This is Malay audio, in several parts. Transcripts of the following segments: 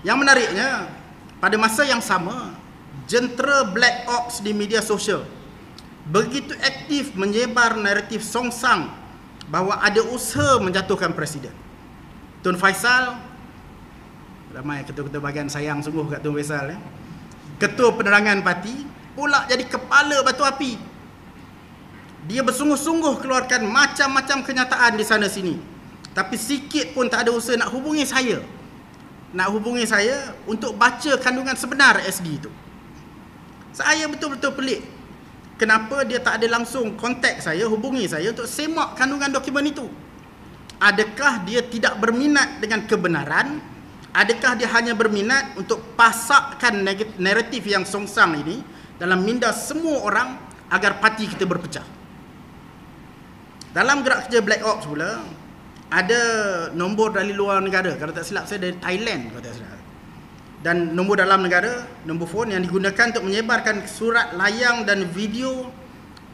Yang menariknya, pada masa yang sama, jentera Black Ops di media sosial begitu aktif menyebar naratif songsang bahawa ada usaha menjatuhkan Presiden. Tun Faisal, ramai ketua-ketua bahagian sayang sungguh kat Tun Faisal, Ketua Penerangan Parti pula jadi kepala batu api. Dia bersungguh-sungguh keluarkan macam-macam kenyataan di sana sini, tapi sikit pun tak ada usaha nak hubungi saya untuk baca kandungan sebenar SD itu. Saya betul-betul pelik kenapa dia tak ada langsung kontak saya, hubungi saya untuk semak kandungan dokumen itu. Adakah dia tidak berminat dengan kebenaran? Adakah dia hanya berminat untuk pasakkan naratif yang songsang ini dalam minda semua orang agar parti kita berpecah? Dalam gerak kerja Black Ops pula, ada nombor dari luar negara, kalau tak silap saya dari Thailand, kalau tak silap. Dan nombor dalam negara, nombor phone yang digunakan untuk menyebarkan surat layang dan video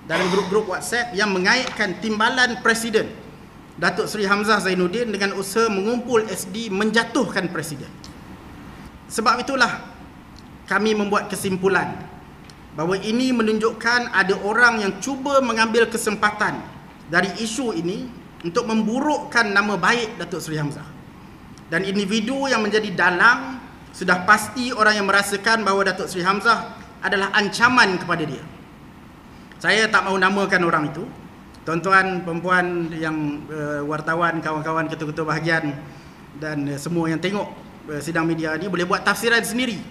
dalam grup-grup WhatsApp yang mengaitkan timbalan Presiden Datuk Seri Hamzah Zainuddin dengan usaha mengumpul SD menjatuhkan Presiden. Sebab itulah kami membuat kesimpulan bahawa ini menunjukkan ada orang yang cuba mengambil kesempatan dari isu ini untuk memburukkan nama baik Datuk Seri Hamzah. Dan individu yang menjadi dalang sudah pasti orang yang merasakan bahawa Datuk Seri Hamzah adalah ancaman kepada dia. Saya tak mahu namakan orang itu. Tuan-tuan, perempuan yang wartawan, kawan-kawan ketua-ketua bahagian dan semua yang tengok sidang media ni boleh buat tafsiran sendiri.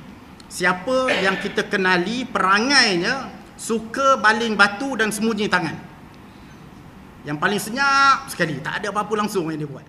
Siapa yang kita kenali perangainya suka baling batu dan sembunyi tangan. Yang paling senyap sekali, tak ada apa-apa langsung yang dia buat.